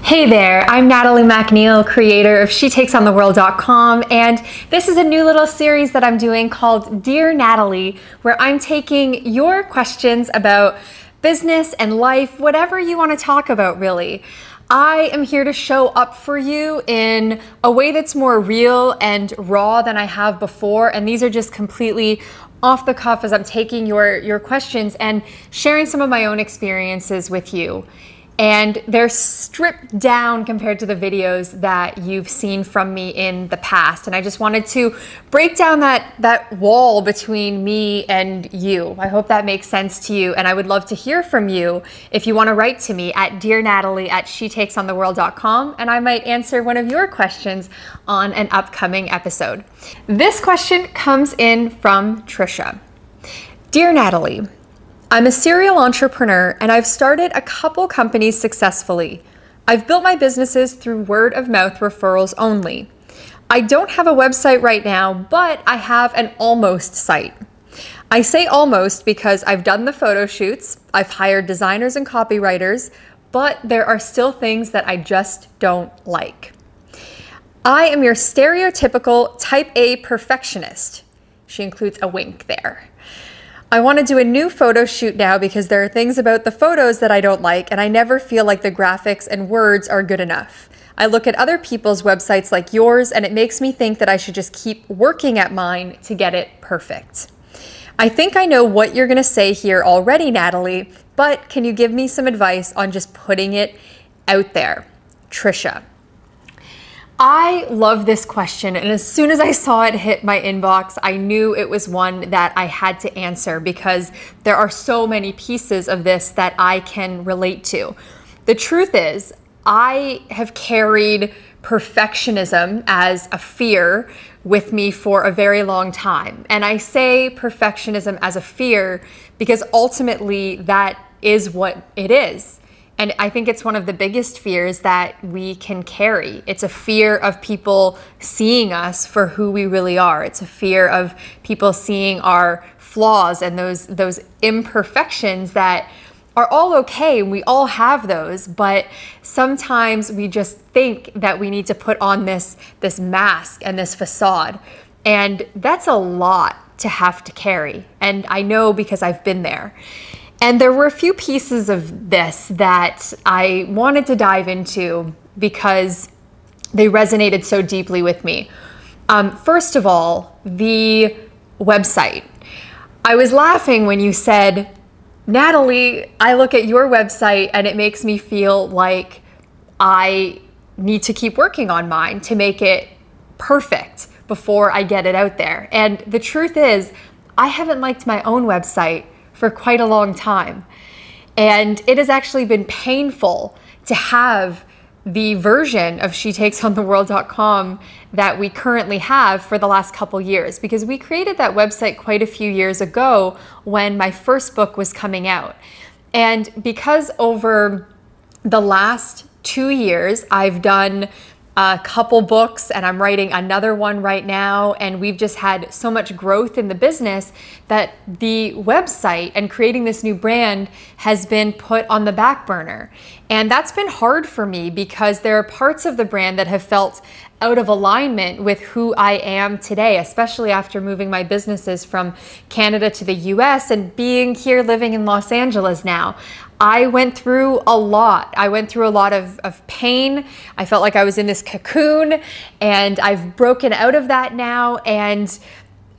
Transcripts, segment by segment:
Hey there, I'm Natalie McNeil, creator of SheTakesOnTheWorld.com, and this is a new little series that I'm doing called Dear Natalie, where I'm taking your questions about business and life, whatever you want to talk about really. I am here to show up for you in a way that's more real and raw than I have before, and these are just completely off the cuff as I'm taking your questions and sharing some of my own experiences with you. And they're stripped down compared to the videos that you've seen from me in the past. And I just wanted to break down that wall between me and you. I hope that makes sense to you. And I would love to hear from you if you want to write to me at dearnatalie@shetakesontheworld.com, and I might answer one of your questions on an upcoming episode. This question comes in from Tricia. Dear Natalie, I'm a serial entrepreneur and I've started a couple companies successfully. I've built my businesses through word of mouth referrals only. I don't have a website right now, but I have an almost site. I say almost because I've done the photo shoots, I've hired designers and copywriters, but there are still things that I just don't like. I am your stereotypical type A perfectionist. She includes a wink there. I want to do a new photo shoot now because there are things about the photos that I don't like, and I never feel like the graphics and words are good enough. I look at other people's websites like yours, and it makes me think that I should just keep working at mine to get it perfect. I think I know what you're going to say here already, Natalie, but can you give me some advice on just putting it out there? Tricia. I love this question, and as soon as I saw it hit my inbox, I knew it was one that I had to answer because there are so many pieces of this that I can relate to. The truth is, I have carried perfectionism as a fear with me for a very long time. And I say perfectionism as a fear because ultimately that is what it is. And I think it's one of the biggest fears that we can carry. It's a fear of people seeing us for who we really are. It's a fear of people seeing our flaws and those imperfections that are all okay. We all have those, but sometimes we just think that we need to put on this mask and this facade. And that's a lot to have to carry. And I know because I've been there. And there were a few pieces of this that I wanted to dive into because they resonated so deeply with me. First of all, the website. I was laughing when you said, Natalie, I look at your website and it makes me feel like I need to keep working on mine to make it perfect before I get it out there. And the truth is, I haven't liked my own website for quite a long time. And it has actually been painful to have the version of SheTakesOnTheWorld.com that we currently have for the last couple years, because we created that website quite a few years ago when my first book was coming out. And because over the last 2 years, I've done a couple books and I'm writing another one right now, and we've just had so much growth in the business that the website and creating this new brand has been put on the back burner. And that's been hard for me because there are parts of the brand that have felt out of alignment with who I am today, especially after moving my businesses from Canada to the US and being here living in Los Angeles now. I went through a lot. I went through a lot of pain. I felt like I was in this cocoon, and I've broken out of that now. And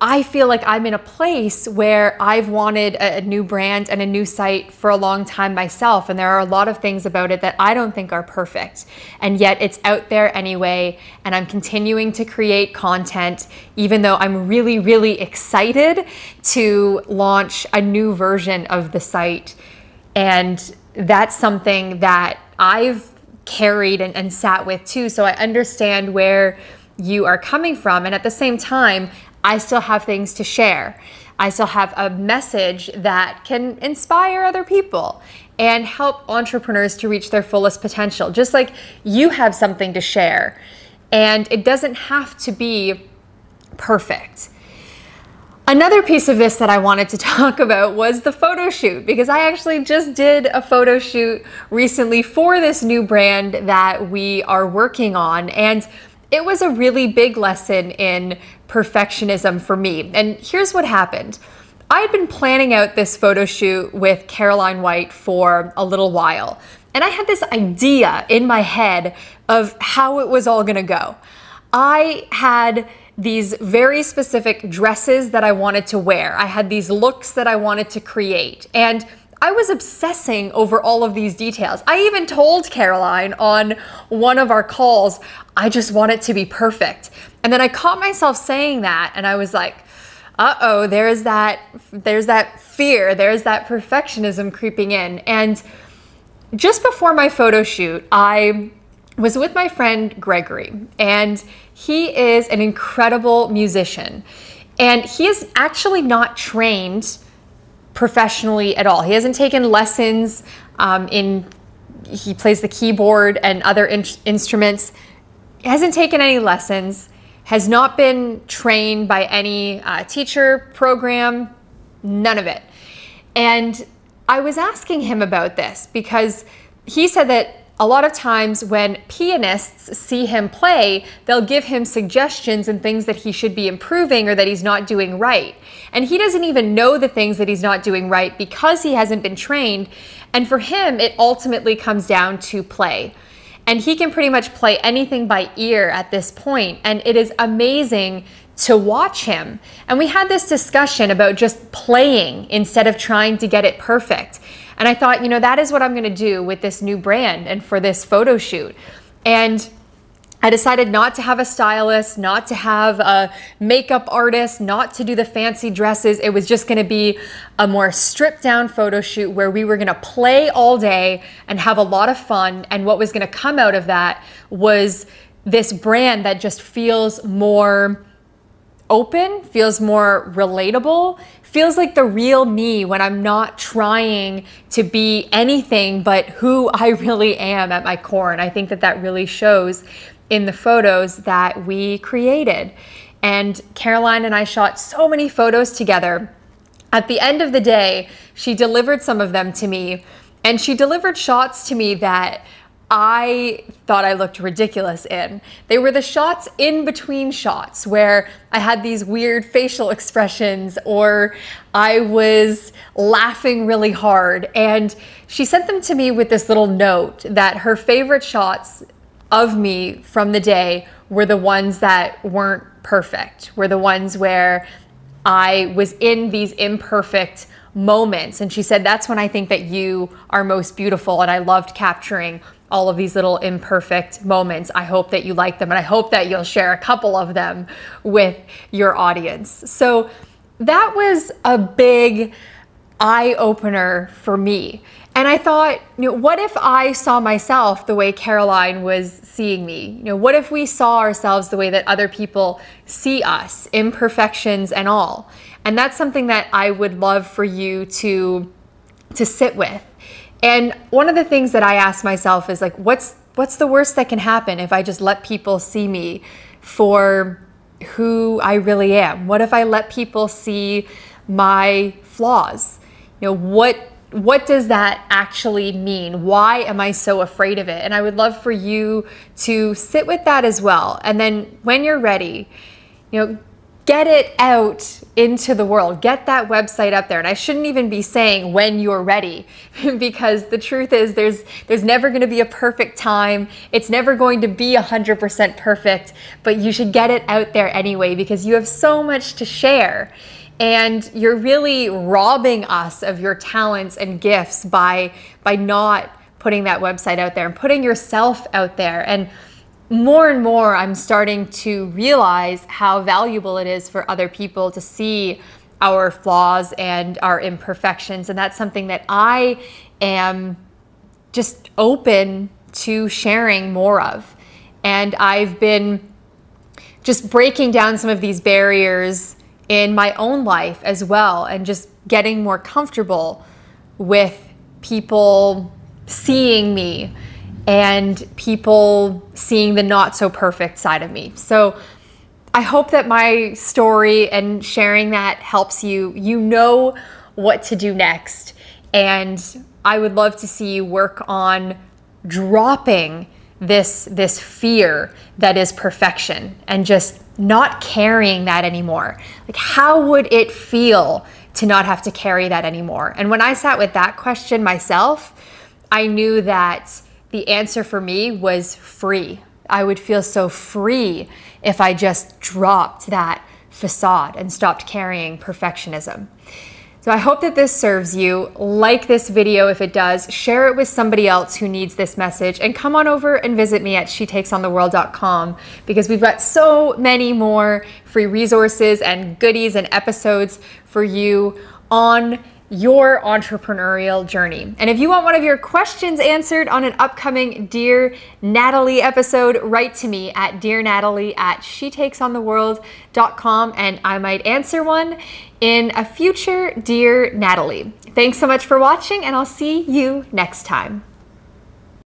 I feel like I'm in a place where I've wanted a new brand and a new site for a long time myself. And there are a lot of things about it that I don't think are perfect. And yet it's out there anyway. And I'm continuing to create content, even though I'm really, really excited to launch a new version of the site. And that's something that I've carried and sat with too. So I understand where you are coming from. And at the same time, I still have things to share. I still have a message that can inspire other people and help entrepreneurs to reach their fullest potential, just like you have something to share. And it doesn't have to be perfect. Another piece of this that I wanted to talk about was the photo shoot, because I actually just did a photo shoot recently for this new brand that we are working on. And it was a really big lesson in perfectionism for me. And here's what happened. I had been planning out this photo shoot with Caroline White for a little while. And I had this idea in my head of how it was all gonna go. I had these very specific dresses that I wanted to wear. I had these looks that I wanted to create. And I was obsessing over all of these details. I even told Caroline on one of our calls, I just want it to be perfect. And then I caught myself saying that, and I was like, uh-oh, there's that fear, there's that perfectionism creeping in. And just before my photo shoot, I was with my friend Gregory, and he is an incredible musician. And he is actually not trained professionally at all. He hasn't taken lessons he plays the keyboard and other instruments. He hasn't taken any lessons, has not been trained by any teacher program, none of it. And I was asking him about this because he said that a lot of times when pianists see him play, they'll give him suggestions and things that he should be improving or that he's not doing right. And he doesn't even know the things that he's not doing right because he hasn't been trained. And for him, it ultimately comes down to play. And he can pretty much play anything by ear at this point. And it is amazing to watch him. And we had this discussion about just playing instead of trying to get it perfect. And I thought, you know, that is what I'm gonna do with this new brand and for this photo shoot. And I decided not to have a stylist, not to have a makeup artist, not to do the fancy dresses. It was just gonna be a more stripped down photo shoot where we were gonna play all day and have a lot of fun. And what was gonna come out of that was this brand that just feels more open, feels more relatable, feels like the real me when I'm not trying to be anything but who I really am at my core. And I think that that really shows in the photos that we created. And Caroline and I shot so many photos together. At the end of the day, she delivered some of them to me, and she delivered shots to me that I thought I looked ridiculous in. They were the shots in between shots where I had these weird facial expressions or I was laughing really hard. And she sent them to me with this little note that her favorite shots of me from the day were the ones that weren't perfect, were the ones where I was in these imperfect moments. And she said, that's when I think that you are most beautiful. And I loved capturing all of these little imperfect moments. I hope that you like them, and I hope that you'll share a couple of them with your audience. So that was a big eye-opener for me. And I thought, you know, what if I saw myself the way Caroline was seeing me? You know, what if we saw ourselves the way that other people see us, imperfections and all? And that's something that I would love for you to sit with. And one of the things that I ask myself is like, what's the worst that can happen if I just let people see me for who I really am? What if I let people see my flaws? You know, what does that actually mean? Why am I so afraid of it? And I would love for you to sit with that as well. And then when you're ready, you know, get it out into the world. Get that website up there. And I shouldn't even be saying when you're ready, because the truth is there's never going to be a perfect time. It's never going to be 100% perfect, but you should get it out there anyway, because you have so much to share. And you're really robbing us of your talents and gifts by not putting that website out there and putting yourself out there. And more, I'm starting to realize how valuable it is for other people to see our flaws and our imperfections. And that's something that I am just open to sharing more of. And I've been just breaking down some of these barriers in my own life as well, and just getting more comfortable with people seeing me and people seeing the not so perfect side of me. So I hope that my story and sharing that helps you. You know what to do next. And I would love to see you work on dropping this fear that is perfection and just not carrying that anymore. Like, how would it feel to not have to carry that anymore? And when I sat with that question myself, I knew that the answer for me was free. I would feel so free if I just dropped that facade and stopped carrying perfectionism. So I hope that this serves you. Like this video if it does, share it with somebody else who needs this message, and come on over and visit me at shetakesontheworld.com, because we've got so many more free resources and goodies and episodes for you on your entrepreneurial journey. And if you want one of your questions answered on an upcoming Dear Natalie episode, write to me at dearnatalie@shetakesontheworld.com, and I might answer one in a future Dear Natalie. Thanks so much for watching, and I'll see you next time.